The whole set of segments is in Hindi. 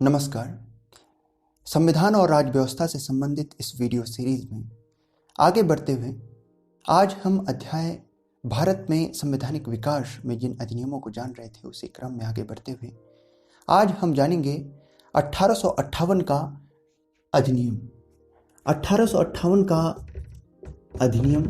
नमस्कार। संविधान और राज्य व्यवस्था से संबंधित इस वीडियो सीरीज में आगे बढ़ते हुए आज हम अध्याय भारत में संवैधानिक विकास में जिन अधिनियमों को जान रहे थे उसी क्रम में आगे बढ़ते हुए आज हम जानेंगे 1858 का अधिनियम। 1858 का अधिनियम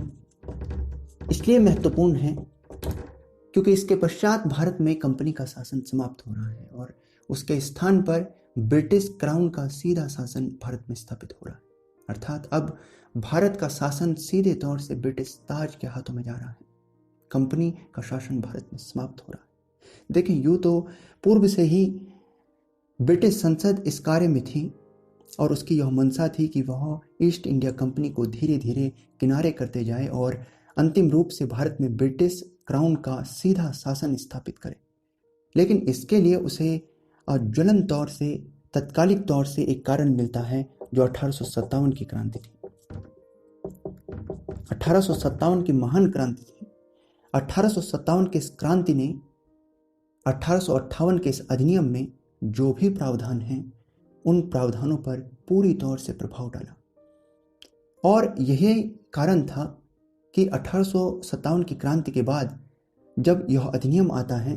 इसलिए महत्वपूर्ण है क्योंकि इसके पश्चात भारत में कंपनी का शासन समाप्त हो रहा है और उसके स्थान पर ब्रिटिश क्राउन का सीधा शासन भारत में स्थापित हो रहा है। अर्थात अब भारत का शासन सीधे तौर से ब्रिटिश ताज के हाथों में जा रहा है। कंपनी का शासन भारत में समाप्त हो रहा है। देखिए, यूं तो पूर्व से ही ब्रिटिश संसद इस कार्य में थी और उसकी यह मंशा थी कि वह ईस्ट इंडिया कंपनी को धीरे धीरे किनारे करते जाए और अंतिम रूप से भारत में ब्रिटिश क्राउन का सीधा शासन स्थापित करे। लेकिन इसके लिए उसे ज्वलंत तौर से तत्कालिक तौर से एक कारण मिलता है जो 1857 की क्रांति थी। 1857 की महान क्रांति थी। 1857 के इस क्रांति ने 1858 के इस अधिनियम में जो भी प्रावधान हैं उन प्रावधानों पर पूरी तौर से प्रभाव डाला और यही कारण था कि 1857 की क्रांति के बाद जब यह अधिनियम आता है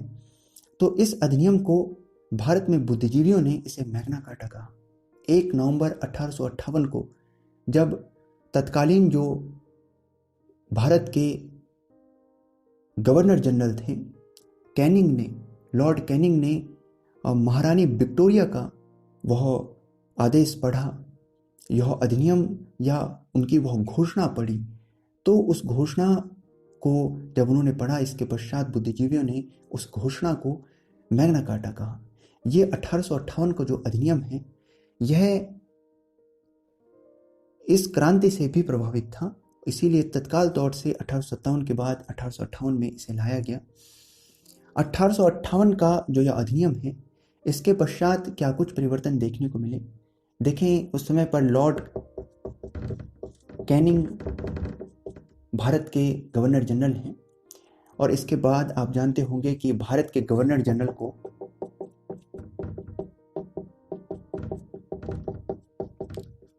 तो इस अधिनियम को भारत में बुद्धिजीवियों ने इसे मैग्ना कार्टा कहा। 1 नवंबर 1858 को जब तत्कालीन जो भारत के गवर्नर जनरल थे लॉर्ड कैनिंग ने महारानी विक्टोरिया का वह आदेश पढ़ा, यह अधिनियम या उनकी वह घोषणा पढ़ी, तो उस घोषणा को जब उन्होंने पढ़ा इसके पश्चात बुद्धिजीवियों ने उस घोषणा को मैग्ना कार्टा कहा। ये 1858 का जो अधिनियम है यह इस क्रांति से भी प्रभावित था, इसीलिए तत्काल तौर से 1857 के बाद 1858 में इसे लाया गया। 1858 का जो यह अधिनियम है इसके पश्चात क्या कुछ परिवर्तन देखने को मिले। देखें, उस समय पर लॉर्ड कैनिंग भारत के गवर्नर जनरल हैं और इसके बाद आप जानते होंगे कि भारत के गवर्नर जनरल को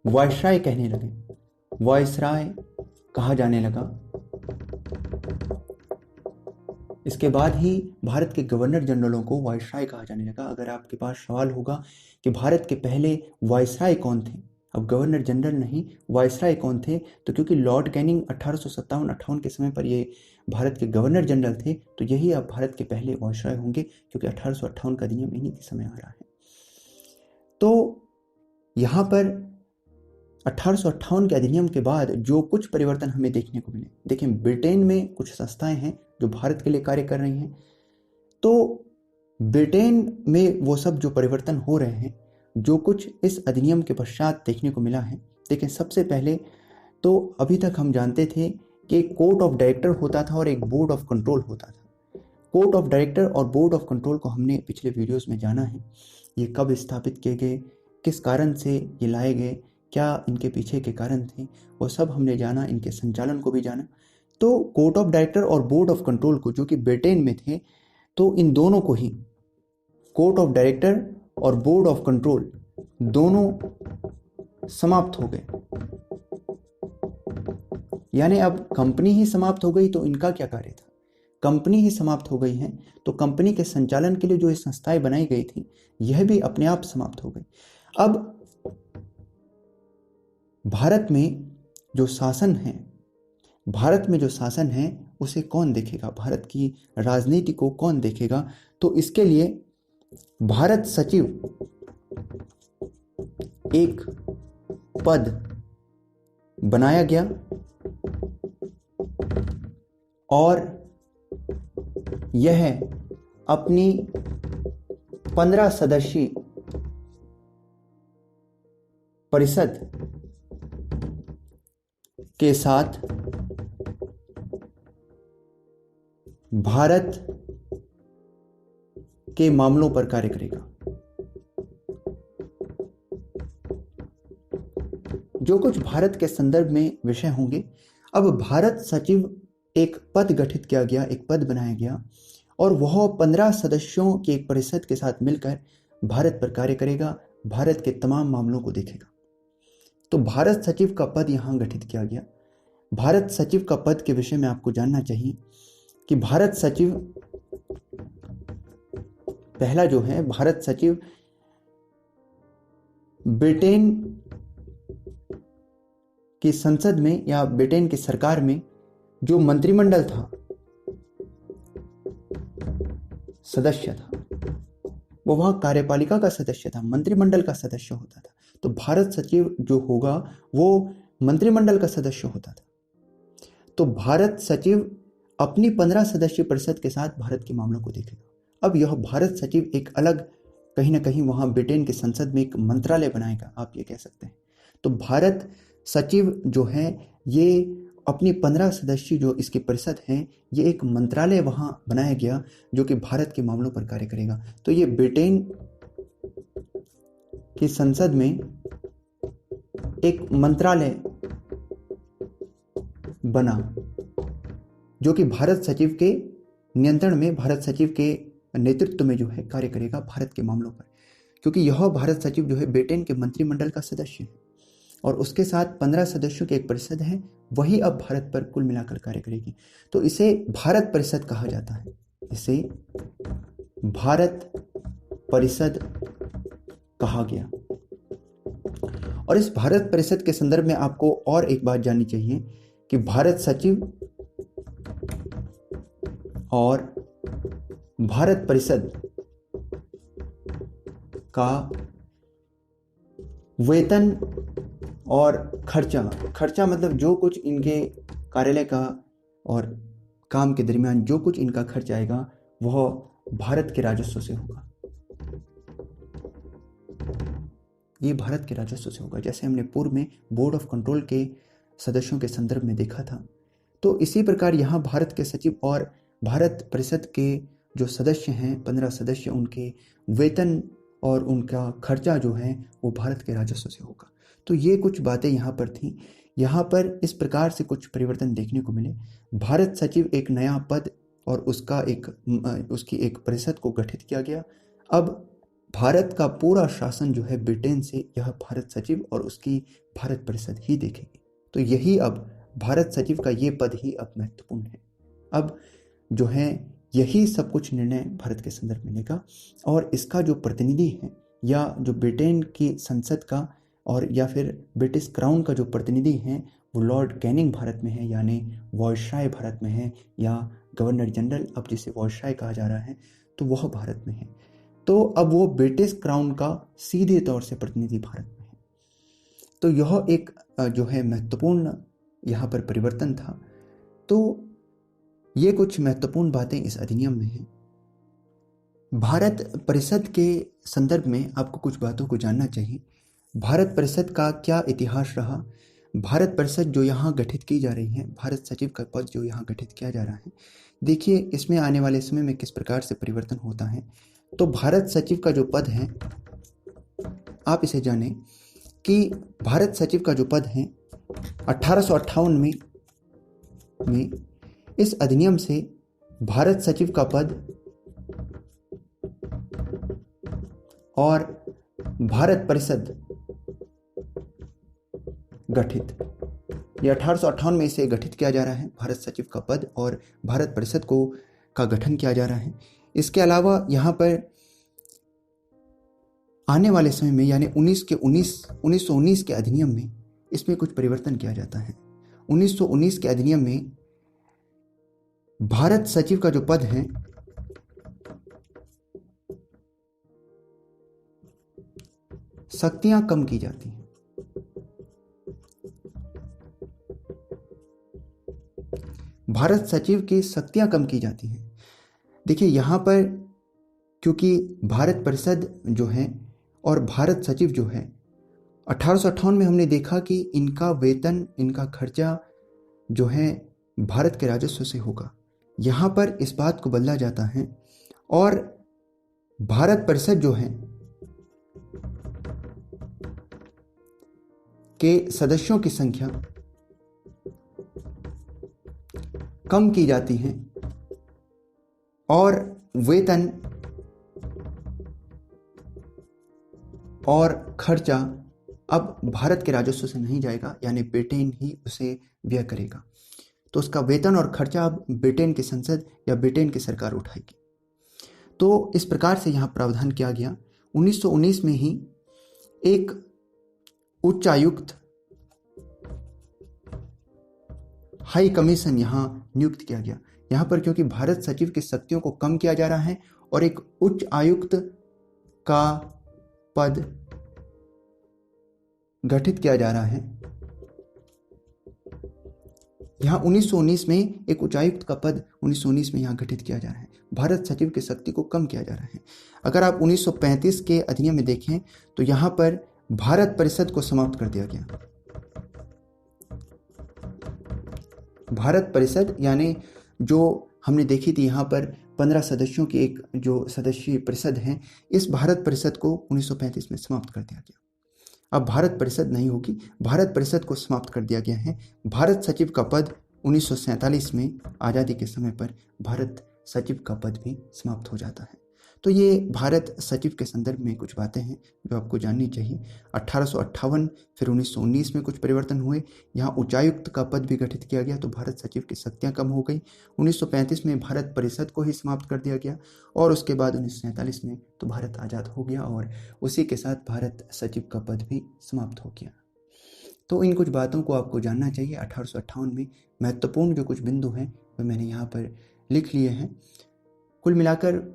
वायसराय कहने लगे, वायसराय कहा जाने लगा। इसके बाद ही भारत के गवर्नर जनरलों को वायसराय कहा जाने लगा। अगर आपके पास सवाल होगा कि भारत के पहले वायसराय कौन थे, अब गवर्नर जनरल नहीं वायसराय कौन थे, तो क्योंकि लॉर्ड कैनिंग 1857-58 के समय पर ये भारत के गवर्नर जनरल थे तो यही अब भारत के पहले वायसराय होंगे क्योंकि 1858 का अधिनियम इन्हीं के समय आ रहा है। तो यहाँ पर 1858 के अधिनियम के बाद जो कुछ परिवर्तन हमें देखने को मिले, देखिए ब्रिटेन में कुछ संस्थाएं हैं जो भारत के लिए कार्य कर रही हैं, तो ब्रिटेन में वो सब जो परिवर्तन हो रहे हैं जो कुछ इस अधिनियम के पश्चात देखने को मिला है। देखिए, सबसे पहले तो अभी तक हम जानते थे कि एक कोर्ट ऑफ डायरेक्टर होता था और एक बोर्ड ऑफ कंट्रोल होता था। कोर्ट ऑफ डायरेक्टर और बोर्ड ऑफ कंट्रोल को हमने पिछले वीडियोस में जाना है, ये कब स्थापित किए गए, किस कारण से ये लाए गए, क्या इनके पीछे के कारण थे, वो सब हमने जाना, इनके संचालन को भी जाना। तो कोर्ट ऑफ डायरेक्टर और बोर्ड ऑफ कंट्रोल को जो कि ब्रिटेन में थे, तो इन दोनों को ही कोर्ट ऑफ डायरेक्टर और बोर्ड ऑफ कंट्रोल दोनों समाप्त हो गए। यानी अब कंपनी ही समाप्त हो गई तो इनका क्या कार्य था, कंपनी ही समाप्त हो गई है तो कंपनी के संचालन के लिए जो ये संस्थाएं बनाई गई थी यह भी अपने आप समाप्त हो गई। अब भारत में जो शासन है उसे कौन देखेगा, भारत की राजनीति को कौन देखेगा, तो इसके लिए भारत सचिव एक पद बनाया गया और यह अपनी 15 सदस्यीय परिषद के साथ भारत के मामलों पर कार्य करेगा। जो कुछ भारत के संदर्भ में विषय होंगे, अब भारत सचिव एक पद गठित किया गया, एक पद बनाया गया और वह 15 सदस्यों की एक परिषद के साथ मिलकर भारत पर कार्य करेगा। भारत के तमाम मामलों को देखेगा। तो भारत सचिव का पद यहाँ गठित किया गया। भारत सचिव का पद के विषय में आपको जानना चाहिए कि भारत सचिव पहला जो है, भारत सचिव ब्रिटेन की संसद में या ब्रिटेन की सरकार में जो मंत्रिमंडल था, सदस्य था, वो वहां कार्यपालिका का सदस्य था, मंत्रिमंडल का सदस्य होता था। तो भारत सचिव जो होगा वो मंत्रिमंडल का सदस्य होता था। तो भारत सचिव अपनी 15 सदस्यीय परिषद के साथ भारत के मामलों को देखेगा। अब यह भारत सचिव एक अलग, कहीं ना कहीं वहां ब्रिटेन की संसद में एक मंत्रालय बनाएगा, आप ये कह सकते हैं। तो भारत सचिव जो है ये अपनी 15 सदस्यीय जो इसकी परिषद है, ये एक मंत्रालय वहां बनाया गया जो कि भारत के मामलों पर कार्य करेगा। तो ये ब्रिटेन की संसद में एक मंत्रालय बना जो कि भारत सचिव के नियंत्रण में, भारत सचिव के नेतृत्व में जो है कार्य करेगा भारत के मामलों पर, क्योंकि यह भारत सचिव जो है ब्रिटेन के मंत्रिमंडल का सदस्य है और उसके साथ 15 सदस्यों की एक परिषद है, वही अब भारत पर कुल मिलाकर कार्य करेगी। तो इसे भारत परिषद कहा जाता है, इसे भारत परिषद कहा गया। और इस भारत परिषद के संदर्भ में आपको और एक बात जाननी चाहिए कि भारत सचिव और भारत परिषद का वेतन और खर्चा मतलब जो कुछ इनके कार्यालय का और काम के दरमियान जो कुछ इनका खर्च आएगा वह भारत के राजस्व से होगा। ये भारत के राजस्व से होगा, जैसे हमने पूर्व में बोर्ड ऑफ कंट्रोल के सदस्यों के संदर्भ में देखा था। तो इसी प्रकार यहाँ भारत के सचिव और भारत परिषद के जो सदस्य हैं, 15 सदस्य, उनके वेतन और उनका खर्चा जो है वो भारत के राजस्व से होगा। तो ये कुछ बातें यहाँ पर थी। यहाँ पर इस प्रकार से कुछ परिवर्तन देखने को मिले। भारत सचिव एक नया पद और उसकी एक परिषद को गठित किया गया। अब भारत का पूरा शासन जो है ब्रिटेन से यह भारत सचिव और उसकी भारत परिषद ही देखेगी। तो यही अब भारत सचिव का ये पद ही अब महत्वपूर्ण है। अब जो है यही सब कुछ निर्णय भारत के संदर्भ में लेगा और इसका जो प्रतिनिधि है या जो ब्रिटेन की संसद का और या फिर ब्रिटिश क्राउन का जो प्रतिनिधि है वो लॉर्ड कैनिंग भारत में है, यानी वायसराय भारत में है, या गवर्नर जनरल अब जिसे वायसराय कहा जा रहा है, तो वह भारत में है। तो अब वो ब्रिटिश क्राउन का सीधे तौर से प्रतिनिधि भारत में है। तो यह एक जो है महत्वपूर्ण यहाँ पर परिवर्तन था। तो ये कुछ महत्वपूर्ण बातें इस अधिनियम में हैं। भारत परिषद के संदर्भ में आपको कुछ बातों को जानना चाहिए। भारत परिषद का क्या इतिहास रहा, भारत परिषद जो यहाँ गठित की जा रही है, भारत सचिव का पद जो यहाँ गठित किया जा रहा है, देखिए इसमें आने वाले समय में किस प्रकार से परिवर्तन होता है। तो भारत सचिव का जो पद है, आप इसे जानें कि भारत सचिव का जो पद है 1858 में इस अधिनियम से भारत सचिव का पद और भारत परिषद गठित, ये 1858 में इसे गठित किया जा रहा है। भारत सचिव का पद और भारत परिषद का गठन किया जा रहा है। इसके अलावा यहाँ पर आने वाले समय में यानी 1919 के अधिनियम में इसमें कुछ परिवर्तन किया जाता है। 1919 के अधिनियम में भारत सचिव का जो पद है शक्तियां कम की जाती हैं। भारत सचिव की शक्तियां कम की जाती हैं। देखिए यहाँ पर क्योंकि भारत परिषद जो है और भारत सचिव जो है 1858 में हमने देखा कि इनका वेतन, इनका खर्चा जो है भारत के राजस्व से होगा। यहाँ पर इस बात को बदला जाता है और भारत परिषद जो है के सदस्यों की संख्या कम की जाती है और वेतन और खर्चा अब भारत के राजस्व से नहीं जाएगा, यानी ब्रिटेन ही उसे व्यय करेगा। तो उसका वेतन और खर्चा अब ब्रिटेन की संसद या ब्रिटेन की सरकार उठाएगी। तो इस प्रकार से यहाँ प्रावधान किया गया। 1919 में ही एक उच्चायुक्त हाई कमीशन यहाँ नियुक्त किया गया। यहाँ पर क्योंकि भारत सचिव की शक्तियों को कम किया जा रहा है और एक उच्च आयुक्त का पद गठित किया जा रहा है, यहाँ 1919 में एक उच्चायुक्त का पद 1919 में यहाँ गठित किया जा रहा है। भारत सचिव की शक्ति को कम किया जा रहा है। अगर आप 1935 के अधिनियम में देखें तो यहाँ पर भारत परिषद को समाप्त कर दिया गया। भारत परिषद यानी जो हमने देखी थी यहाँ पर 15 सदस्यों की एक जो सदस्यीय परिषद है, इस भारत परिषद को 1935 में समाप्त कर दिया गया। अब भारत परिषद नहीं होगी, भारत परिषद को समाप्त कर दिया गया है। भारत सचिव का पद 1947 में आज़ादी के समय पर भारत सचिव का पद भी समाप्त हो जाता है। तो ये भारत सचिव के संदर्भ में कुछ बातें हैं जो आपको जाननी चाहिए। 1858 फिर 1919 में कुछ परिवर्तन हुए। यहाँ उच्चायुक्त का पद भी गठित किया गया, तो भारत सचिव की शक्तियाँ कम हो गई। 1935 में भारत परिषद को ही समाप्त कर दिया गया और उसके बाद 1947 में तो भारत आज़ाद हो गया और उसी के साथ भारत सचिव का पद भी समाप्त हो गया। तो इन कुछ बातों को आपको जानना चाहिए। 1858 में महत्वपूर्ण जो कुछ बिंदु हैं वो मैंने यहाँ पर लिख लिए हैं। कुल मिलाकर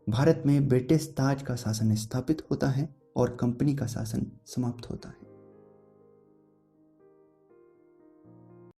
भारत में ब्रिटिश ताज का शासन स्थापित होता है और कंपनी का शासन समाप्त होता है।